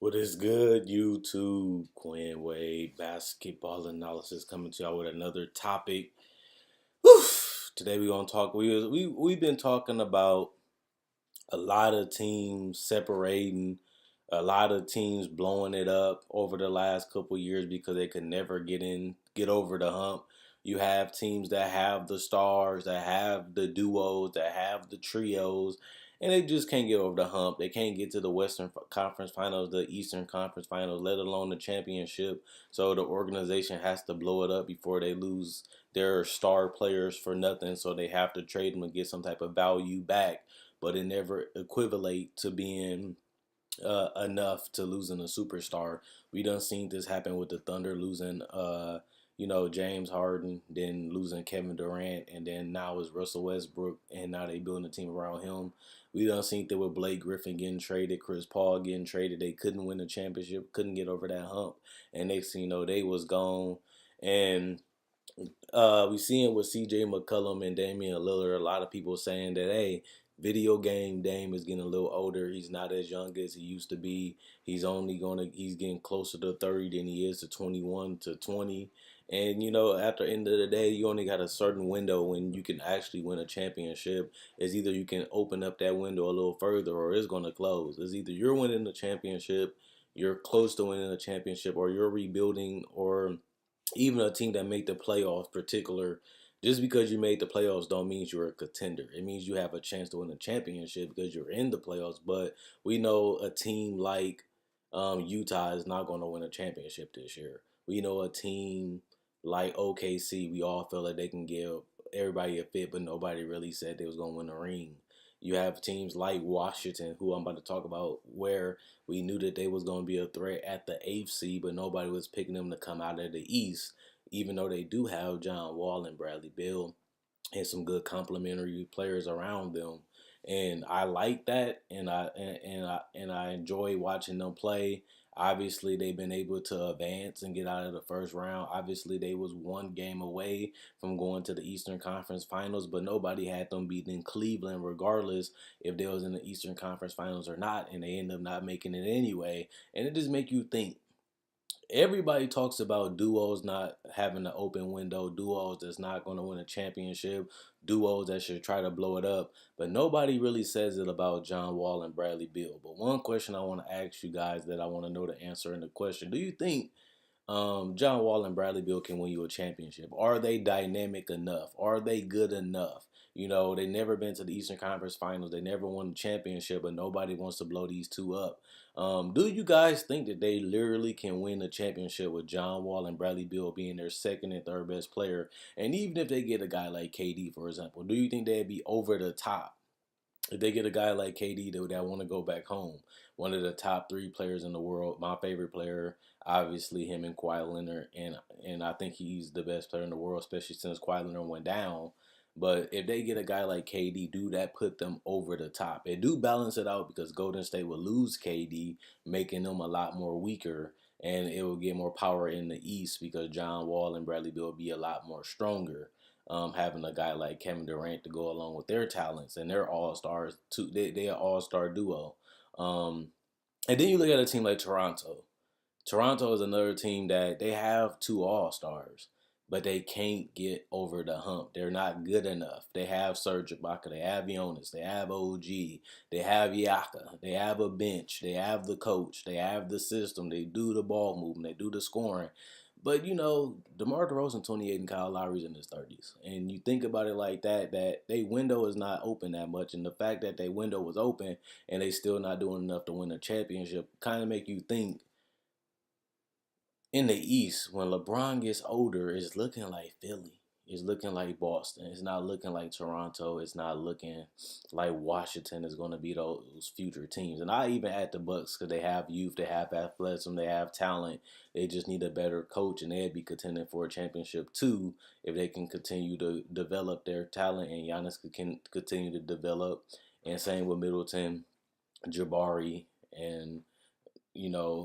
What is good, YouTube? Quinn Wade basketball analysis coming to y'all with another topic. Whew. Today we're gonna talk. We've been talking about a lot of teams separating, a lot of teams blowing it up over the last couple years because they could never get over the hump. You have teams that have the stars, that have the duos, that have the trios, and they just can't get over the hump. They can't get to the Western Conference Finals, the Eastern Conference Finals, let alone the championship. So the organization has to blow it up before they lose their star players for nothing. So they have to trade them and get some type of value back, but it never equivalate to being enough to losing a superstar. We done seen this happen with the Thunder losing, James Harden, then losing Kevin Durant, and then now it's Russell Westbrook, and now they building a team around him. We done seen that with Blake Griffin getting traded, Chris Paul getting traded. They couldn't win the championship, couldn't get over that hump, and next thing you know, they was gone. And we seeing with C.J. McCollum and Damian Lillard. A lot of people saying that, hey, video game Dame is getting a little older. He's not as young as he used to be. He's getting closer to 30 than he is to 21 to 20. And at the end of the day, you only got a certain window when you can actually win a championship. It's either you can open up that window a little further, or it's going to close. It's either you're winning the championship, you're close to winning the championship, or you're rebuilding, or even a team that made the playoffs particular. Just because you made the playoffs don't mean you're a contender. It means you have a chance to win a championship because you're in the playoffs. But we know a team like Utah is not going to win a championship this year. We know a team like OKC, we all feel like they can give everybody a fit, but nobody really said they was going to win a ring. You have teams like Washington, who I'm about to talk about, where we knew that they was going to be a threat at the eighth seed, but nobody was picking them to come out of the East, even though they do have John Wall and Bradley Beal and some good complementary players around them. And I like that, and I enjoy watching them play. Obviously, they've been able to advance and get out of the first round. Obviously, they was one game away from going to the Eastern Conference Finals, but nobody had them beating Cleveland, regardless if they was in the Eastern Conference Finals or not, and they end up not making it anyway. And it just make you think, everybody talks about duos not having an open window, duos that's not going to win a championship, duos that should try to blow it up, but nobody really says it about John Wall and Bradley Beal. But one question I want to ask you guys that I want to know the answer in the question: do you think John Wall and Bradley Beal can win you a championship? Are they dynamic enough? Are they good enough? They never been to the Eastern Conference Finals. They never won the championship, but nobody wants to blow these two up. Do you guys think that they literally can win the championship with John Wall and Bradley Beal being their second and third best player? And even if they get a guy like KD, for example, do you think they'd be over the top? If they get a guy like KD that want to go back home, one of the top three players in the world, my favorite player, obviously him and Kawhi Leonard, and I think he's the best player in the world, especially since Kawhi Leonard went down. But if they get a guy like KD, do that put them over the top? It do balance it out because Golden State will lose KD, making them a lot more weaker, and it will get more power in the East because John Wall and Bradley Beal will be a lot more stronger. Having a guy like Kevin Durant to go along with their talents, and they're all stars too. They're all star duo. Um, and then you look at a team like Toronto. Toronto is another team that they have two all stars, but they can't get over the hump. They're not good enough. They have Serge Ibaka, they have Jonas, they have OG, they have Yaka, they have a bench, they have the coach, they have the system, they do the ball movement, they do the scoring. But DeMar DeRozan 28 and Kyle Lowry's in his 30s. And you think about it like that they window is not open that much. And the fact that their window was open and they still not doing enough to win a championship kind of make you think, in the East, when LeBron gets older, it's looking like Philly. It's looking like Boston. It's not looking like Toronto. It's not looking like Washington is going to be those future teams. And I even add the Bucks because they have youth, they have athleticism, they have talent. They just need a better coach, and they'd be contending for a championship too if they can continue to develop their talent, and Giannis can continue to develop. And same with Middleton, Jabari, and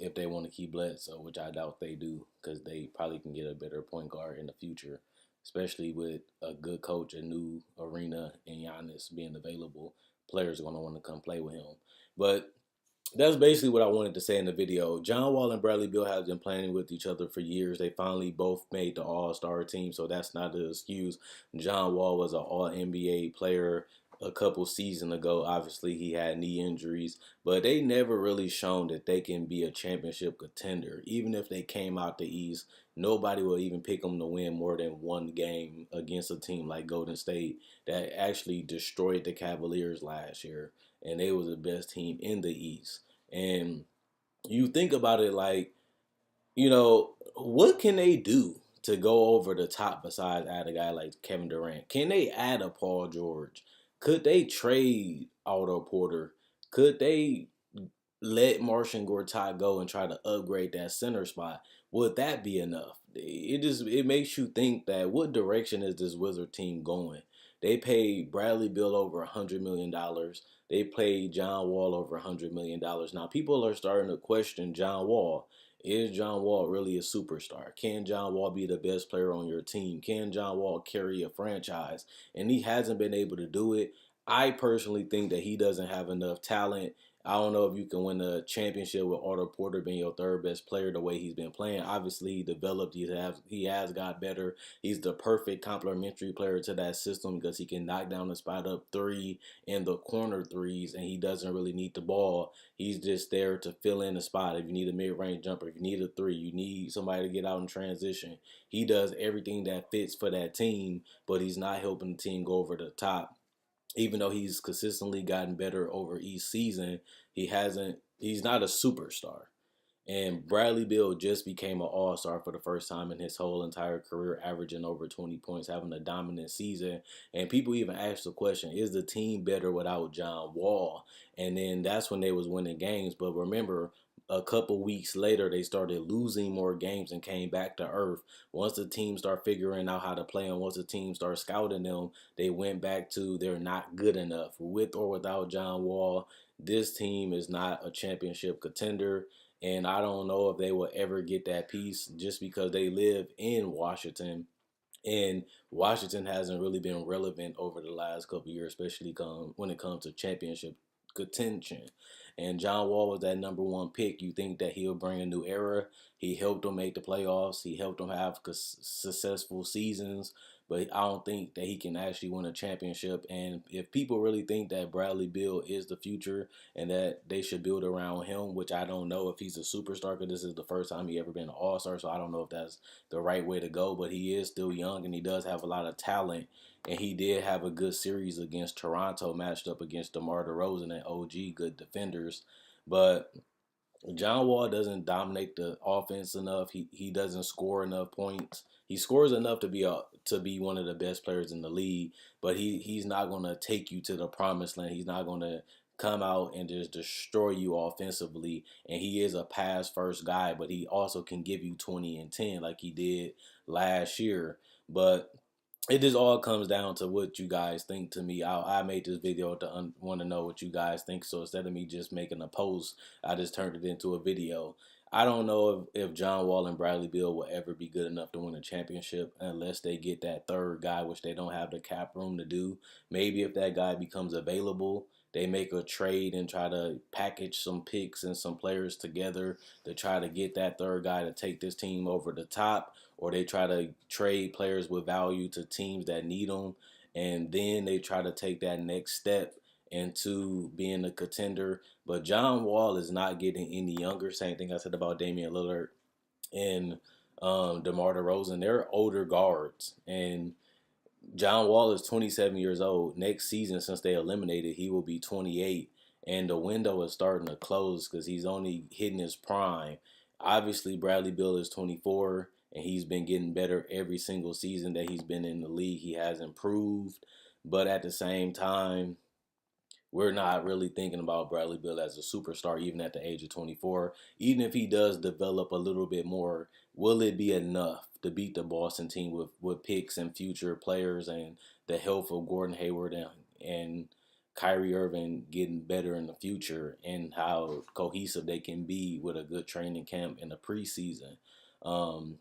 if they want to keep Bledsoe, which I doubt they do, because they probably can get a better point guard in the future, especially with a good coach, a new arena, and Giannis being available. Players are going to want to come play with him. But that's basically what I wanted to say in the video. John Wall and Bradley Beal have been playing with each other for years. They finally both made the All Star team, so that's not an excuse. John Wall was an All NBA player a couple seasons ago. Obviously, he had knee injuries, but they never really shown that they can be a championship contender. Even if they came out the East, nobody will even pick them to win more than one game against a team like Golden State that actually destroyed the Cavaliers last year, and they was the best team in the East. And you think about it like, what can they do to go over the top besides add a guy like Kevin Durant? Can they add a Paul George? Could they trade Otto Porter? Could they let Martian Gortat go and try to upgrade that center spot? Would that be enough? It makes you think that what direction is this Wizard team going? They paid Bradley Bill over $100 million. They paid John Wall over $100 million. Now people are starting to question John Wall. Is John Wall really a superstar? Can John Wall be the best player on your team? Can John Wall carry a franchise? And he hasn't been able to do it. I personally think that he doesn't have enough talent. I don't know if you can win a championship with Otto Porter being your third best player the way he's been playing. Obviously, he developed. He has got better. He's the perfect complementary player to that system because he can knock down the spot up three and the corner threes, and he doesn't really need the ball. He's just there to fill in the spot. If you need a mid-range jumper, if you need a three, you need somebody to get out in transition. He does everything that fits for that team, but he's not helping the team go over the top. Even though he's consistently gotten better over each season, he's not a superstar. And Bradley Beal just became an All Star for the first time in his whole entire career, averaging over 20 points, having a dominant season. And people even asked the question, is the team better without John Wall? And then that's when they was winning games. But remember, a couple weeks later, they started losing more games and came back to earth. Once the team started figuring out how to play and once the team started scouting them, they went back to they're not good enough. With or without John Wall, this team is not a championship contender. And I don't know if they will ever get that piece just because they live in Washington. And Washington hasn't really been relevant over the last couple of years, especially when it comes to championship contention. And John Wall was that number one pick. You think that he'll bring a new era? He helped them make the playoffs. He helped them have successful seasons. But I don't think that he can actually win a championship. And if people really think that Bradley Beal is the future and that they should build around him, which I don't know if he's a superstar because this is the first time he ever been an All-Star, so I don't know if that's the right way to go. But he is still young and he does have a lot of talent. And he did have a good series against Toronto, matched up against DeMar DeRozan and OG, good defenders. But John Wall doesn't dominate the offense enough. He doesn't score enough points. He scores enough to be one of the best players in the league, but he's not going to take you to the promised land. He's not going to come out and just destroy you offensively. And he is a pass first guy, but he also can give you 20 and 10 like he did last year. But it just all comes down to what you guys think. To me, I made this video to want to know what you guys think, so instead of me just making a post, I just turned it into a video. I don't know if John Wall and Bradley Beal will ever be good enough to win a championship unless they get that third guy, which they don't have the cap room to do. Maybe if that guy becomes available, they make a trade and try to package some picks and some players together to try to get that third guy to take this team over the top, or they try to trade players with value to teams that need them, and then they try to take that next step into being a contender. But John Wall is not getting any younger. Same thing I said about Damian Lillard and DeMar DeRozan. They're older guards, and John Wall is 27 years old. Next season, since they eliminated, he will be 28. And the window is starting to close because he's only hitting his prime. Obviously, Bradley Beal is 24, and he's been getting better every single season that he's been in the league. He has improved. But at the same time, we're not really thinking about Bradley Beal as a superstar, even at the age of 24. Even if he does develop a little bit more, will it be enough to beat the Boston team with picks and future players and the health of Gordon Hayward and Kyrie Irving getting better in the future and how cohesive they can be with a good training camp in the preseason? Um,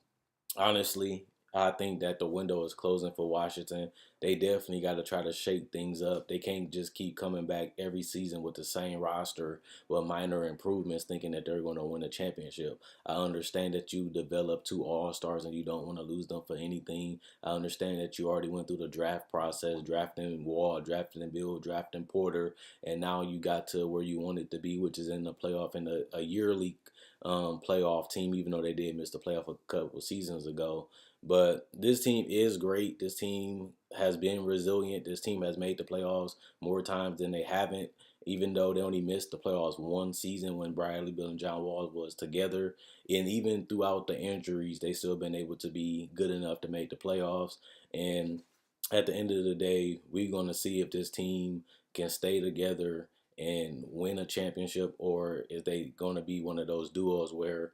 Honestly, I think that the window is closing for Washington. They definitely got to try to shake things up. They can't just keep coming back every season with the same roster with minor improvements, thinking that they're going to win a championship. I understand that you developed two All Stars and you don't want to lose them for anything. I understand that you already went through the draft process, drafting Wall, drafting Bill, drafting Porter, and now you got to where you wanted to be, which is in the playoff and a yearly playoff team, even though they did miss the playoff a couple seasons ago. But this team is great. This team has been resilient. This team has made the playoffs more times than they haven't, even though they only missed the playoffs one season when Bradley Beal and John Wall was together. And even throughout the injuries, they still been able to be good enough to make the playoffs. And at the end of the day, we're going to see if this team can stay together and win a championship, or is they going to be one of those duos where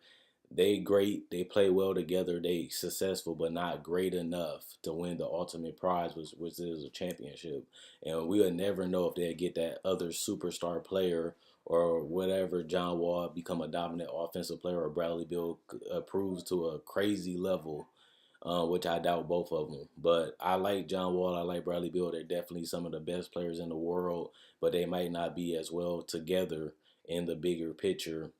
they great, they play well together, they successful, but not great enough to win the ultimate prize, which is a championship. And we would never know if they get that other superstar player or whatever. John Wall become a dominant offensive player, or Bradley Beal proves to a crazy level, which I doubt both of them. But I like John Wall. I like Bradley Beal. They're definitely some of the best players in the world, but they might not be as well together in the bigger picture.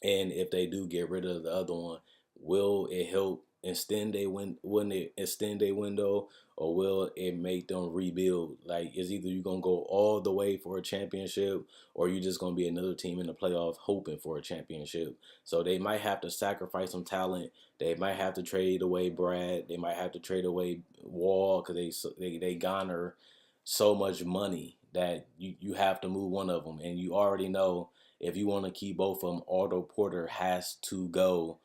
And if they do get rid of the other one, will it help extend they win? Wouldn't it extend their window, or will it make them rebuild? Like, is either you gonna go all the way for a championship, or you just gonna be another team in the playoff hoping for a championship? So they might have to sacrifice some talent. They might have to trade away Brad. They might have to trade away Wall because they garner so much money that you have to move one of them, and you already know if you want to keep both of them, Otto Porter has to go.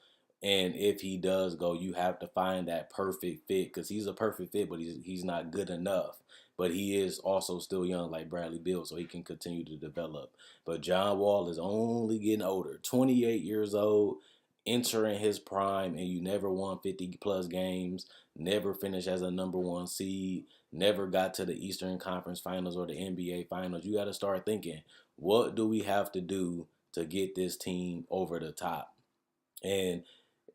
And if he does go, you have to find that perfect fit, because he's a perfect fit, but he's not good enough. But he is also still young like Bradley Beal, so he can continue to develop. But John Wall is only getting older, 28 years old, entering his prime, and you never won 50 plus games, never finished as a number one seed, never got to the Eastern Conference Finals or the NBA Finals. You got to start thinking, what do we have to do to get this team over the top? And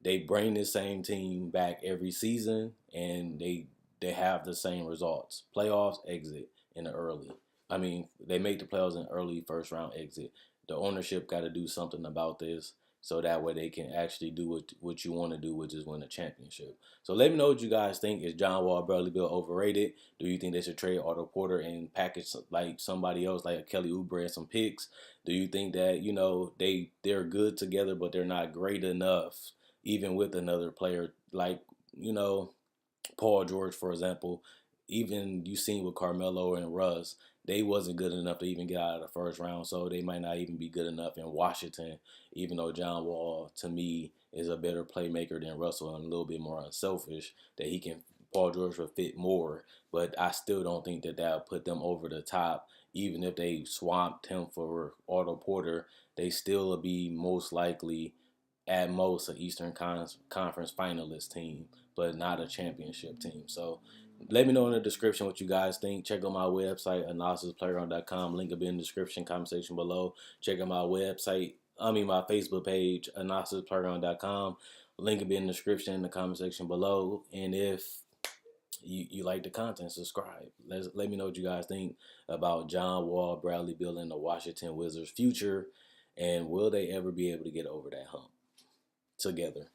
they bring the same team back every season, and they have the same results. Playoffs, exit in the early. I mean, they make the playoffs in early first round exit. The ownership got to do something about this, so that way they can actually do what you want to do, which is win a championship. So let me know what you guys think. Is John Wall, Bradley Beal overrated? Do you think they should trade Otto Porter and package like somebody else, like a Kelly Oubre and some picks? Do you think that they're good together, but they're not great enough, even with another player like you know Paul George, for example? Even you seen with Carmelo and Russ, they wasn't good enough to even get out of the first round, so they might not even be good enough in Washington. Even though John Wall, to me, is a better playmaker than Russell and a little bit more unselfish, that he can. Paul George would fit more, but I still don't think that would put them over the top. Even if they swamped him for Otto Porter, they still would be most likely at most an Eastern Conference finalist team, but not a championship team. So let me know in the description what you guys think. Check out my website, analysisplayground.com. Link will be in the description, comment section below. Check out my website, my Facebook page, analysisplayground.com. Link will be in the description in the comment section below. And if you like the content, subscribe. Let me know what you guys think about John Wall, Bradley Beal, and the Washington Wizards' future. And will they ever be able to get over that hump together?